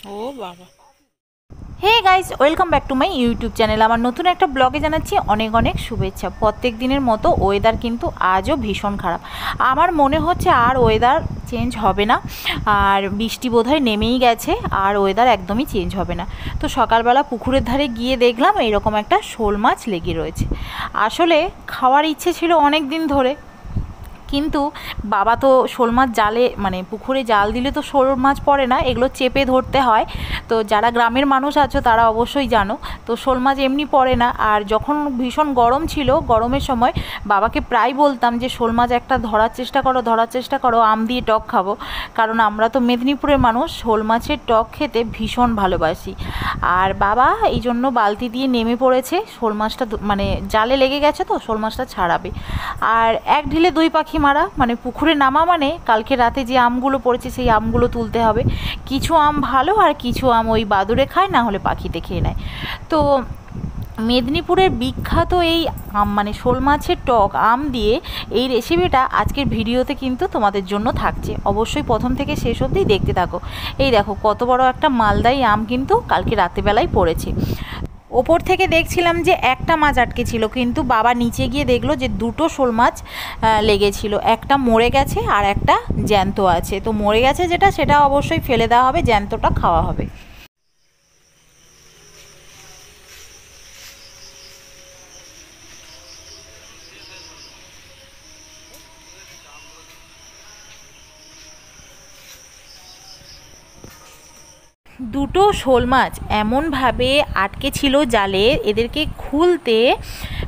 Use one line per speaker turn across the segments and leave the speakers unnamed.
ও বাবা।
Hey guys, welcome back to my YouTube channel. আমার নতুন একটা ব্লগে জানাচ্ছি অনেক অনেক শুভেচ্ছা। প্রত্যেক দিনের মতো ওয়েদার কিন্তু আজও ভীষণ খারাপ। আমার মনে হচ্ছে আর ওয়েদার চেঞ্জ হবে না, আর বৃষ্টি বোধহয় নেমেই গেছে, আর ওয়েদার একদমই চেঞ্জ হবে না। তো সকালবেলা পুকুরের ধারে গিয়ে দেখলাম এরকম একটা শোল মাছ লেগে রয়েছে। আসলে খাওয়ার ইচ্ছে ছিল অনেক দিন ধরে, কিন্তু বাবা তো শোল মাছ জালে মানে পুকুরে জাল দিলে তো শোল মাছ পড়ে না, এগুলো চেপে ধরতে হয়। তো যারা গ্রামের মানুষ আছো তারা অবশ্যই জানো, তো শোল মাছ এমনি পড়ে না। আর যখন ভীষণ গরম ছিল, গরমের সময় বাবাকে প্রায় বলতাম যে শোল মাছ একটা ধরার চেষ্টা করো, আম দিয়ে টক খাবো। কারণ আমরা তো মেদিনীপুরের মানুষ, শোল মাছের টক খেতে ভীষণ ভালোবাসি। আর বাবা এই জন্য বালতি দিয়ে নেমে পড়েছে, শোল মাছটা মানে জালে লেগে গেছে তো শোল মাছটা ছাড়াবে। আর এক ঢিলে দুই পাখি মারা, মানে পুকুরে নামা মানে কালকে রাতে যে আমগুলো পড়েছে সেই আমগুলো তুলতে হবে। কিছু আম ভালো আর কিছু আম ওই বাদুড়ে খায়, না হলে পাখিতে খেয়ে নেয়। তো মেদিনীপুরের বিখ্যাত এই মানে শোল মাছের টক আম দিয়ে এই রেসিপিটা আজকের ভিডিওতে কিন্তু তোমাদের জন্য থাকছে। অবশ্যই প্রথম থেকে শেষ অবধি দেখতে থাকো। এই দেখো কত বড় একটা মালদাই আম কিন্তু কালকে রাতেবেলায় পড়েছে। ওপর থেকে দেখছিলাম যে একটা মাছ আটকে ছিল, কিন্তু বাবা নিচে গিয়ে দেখলো যে দুটো শোল মাছ লেগেছিল। একটা মরে গেছে আর একটা জ্যান্ত আছে। তো মরে গেছে যেটা, সেটা অবশ্যই ফেলে দেওয়া হবে, জ্যান্তটা খাওয়া হবে। দুটো শোল মাছ এমনভাবে আটকে ছিল জালে, এদেরকে খুলতে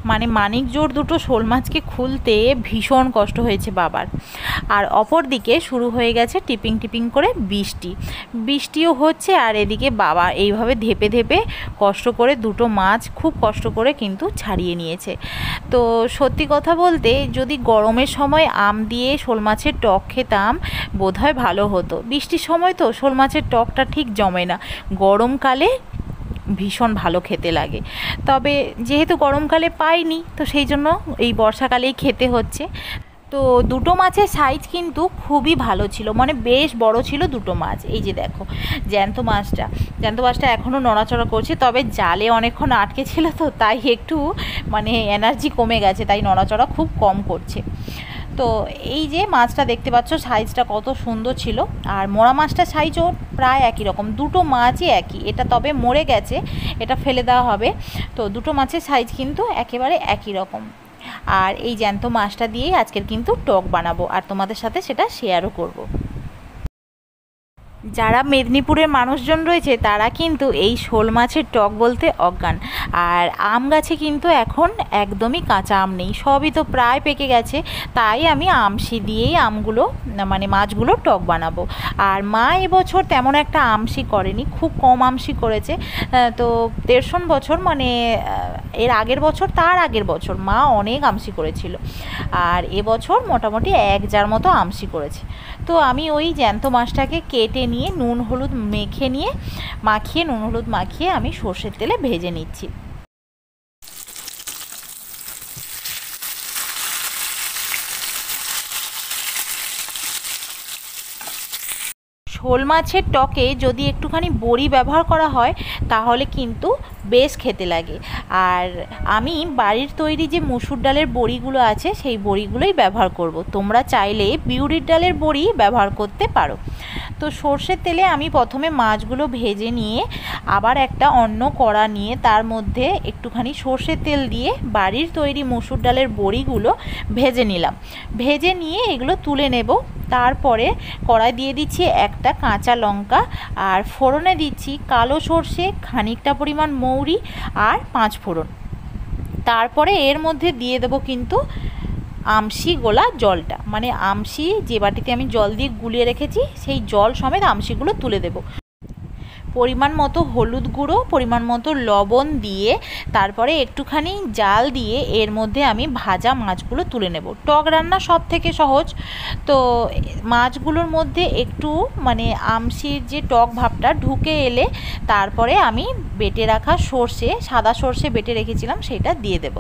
মানে মানিক জোর দুটো শোল মাছকে খুলতে ভীষণ কষ্ট হয়েছে বাবার। আর অপর দিকে শুরু হয়ে গেছে টিপিং টিপিং করে বৃষ্টিও হচ্ছে, আর এদিকে বাবা এইভাবে ধেপে ধেপে কষ্ট করে দুটো মাছ খুব কষ্ট করে কিন্তু ছাড়িয়ে নিয়েছে। তো সত্যি কথা বলতে যদি গরমের সময় আম দিয়ে শোল মাছের টক খেতাম বোধহয় ভালো হতো। বৃষ্টির সময় তো শোল মাছের টকটা ঠিক জমে না, গরমকালে ভীষণ ভালো খেতে লাগে। তবে যেহেতু গরমকালে পাইনি, তো সেই জন্য এই বর্ষাকালেই খেতে হচ্ছে। তো দুটো মাছের সাইজ কিন্তু খুবই ভালো ছিল, মানে বেশ বড় ছিল দুটো মাছ। এই যে দেখো জ্যান্ত মাছটা এখনও নড়াচড়া করছে, তবে জালে অনেকক্ষণ আটকে ছিল তো তাই একটু মানে এনার্জি কমে গেছে, তাই নড়াচড়া খুব কম করছে। তো এই যে মাছটা দেখতে পাচ্ছ সাইজটা কত সুন্দর ছিল, আর মোরা মাছটার সাইজও প্রায় একই রকম, দুটো মাছই একই। এটা তবে মরে গেছে, এটা ফেলে দেওয়া হবে। তো দুটো মাছের সাইজ কিন্তু একেবারে একই রকম। আর এই জ্যান্ত মাছটা দিয়েই আজকের কিন্তু টক বানাবো, আর তোমাদের সাথে সেটা শেয়ারও করব। যারা মেদিনীপুরের মানুষজন রয়েছে তারা কিন্তু এই শোল মাছের টক বলতে অজ্ঞান। আর আম গাছে কিন্তু এখন একদমই কাঁচা আম নেই, সবই তো প্রায় পেকে গেছে। তাই আমি আমশি দিয়েই আমগুলো মানে মাছগুলো টক বানাবো। আর মা এবছর তেমন একটা আমশি করেনি, খুব কম আমশি করেছে। তো 1.5 বছর মানে এর আগের বছর তার আগের বছর মা অনেক আমশি করেছিল, আর এবছর মোটামুটি 1 জার মতো আমশি করেছে। তো আমি ওই জ্যান্ত মাছটাকে কেটে নিয়ে নুন হলুদ মাখিয়ে আমি সর্ষের তেলে ভেজে নিচ্ছি। শোল মাছের টকে যদি একটুখানি বড়ি ব্যবহার করা হয় তাহলে কিন্তু বেশ খেতে লাগে। আর আমি বাড়ির তৈরি যে মুসুর ডালের বড়িগুলো আছে সেই বড়িগুলোই ব্যবহার করব, তোমরা চাইলে বিউলির ডালের বড়ি ব্যবহার করতে পারো। তো সর্ষের তেলে আমি প্রথমে মাছগুলো ভেজে নিয়ে আবার একটা অন্য কড়া নিয়ে তার মধ্যে একটুখানি সর্ষের তেল দিয়ে বাড়ির তৈরি মুসুর ডালের বড়িগুলো ভেজে নিলাম। ভেজে নিয়ে এগুলো তুলে নেব। তারপরে কড়াই দিয়ে দিচ্ছি একটা কাঁচা লঙ্কা, আর ফোড়নে দিচ্ছি কালো সর্ষে, খানিকটা পরিমাণ মৌরি আর 5 ফোড়ন। তারপরে এর মধ্যে দিয়ে দেবো কিন্তু আমশি গোলা জলটা, মানে আমশি যে বাটিতে আমি জল দিয়ে গুলিয়ে রেখেছি সেই জল সমেত আমশিগুলো তুলে দেবো। পরিমাণ মতো হলুদ গুঁড়ো, পরিমাণ মতো লবণ দিয়ে তারপরে একটুখানি জাল দিয়ে এর মধ্যে আমি ভাজা মাছগুলো তুলে নেব। টক রান্না সব থেকে সহজ। তো মাছগুলোর মধ্যে একটু মানে আমশির যে টক ভাবটা ঢুকে এলে তারপরে আমি বেটে রাখা সাদা সর্ষে বেটে রেখেছিলাম সেটা দিয়ে দেব,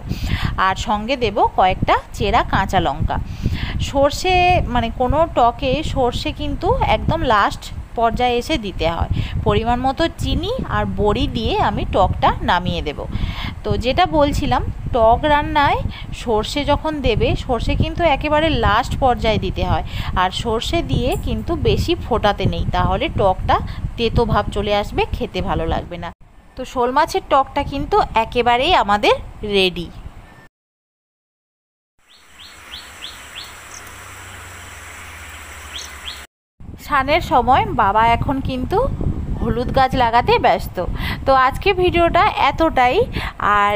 আর সঙ্গে দেব কয়েকটা চেরা কাঁচা লঙ্কা। সর্ষে মানে কোনো টকে সর্ষে কিন্তু একদম লাস্ট পর্যায়ে এসে দিতে হয়। পরিমাণ মতো চিনি আর বড়ি দিয়ে আমি টকটা নামিয়ে দেব। তো যেটা বলছিলাম, টক রান্নায় সর্ষে যখন দেবে, সর্ষে কিন্তু একেবারে লাস্ট পর্যায়ে দিতে হয়, আর সর্ষে দিয়ে কিন্তু বেশি ফোটাতে নেই, তাহলে টকটা তেতো ভাব চলে আসবে, খেতে ভালো লাগবে না। তো শোল মাছের টকটা কিন্তু একেবারেই আমাদের রেডি। স্নানের সময় বাবা এখন কিন্তু হলুদ গাছ লাগাতে ব্যস্ত। তো আজকে ভিডিওটা এতটাই। আর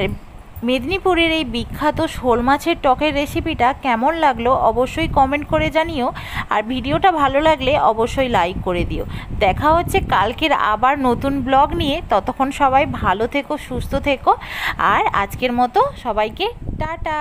মেদিনীপুরের এই বিখ্যাত শোল মাছের টকের রেসিপিটা কেমন লাগলো অবশ্যই কমেন্ট করে জানিও, আর ভিডিওটা ভালো লাগলে অবশ্যই লাইক করে দিও। দেখা হচ্ছে কালকের আবার নতুন ব্লগ নিয়ে। ততক্ষণ সবাই ভালো থেকো, সুস্থ থেকো, আর আজকের মতো সবাইকে টাটা।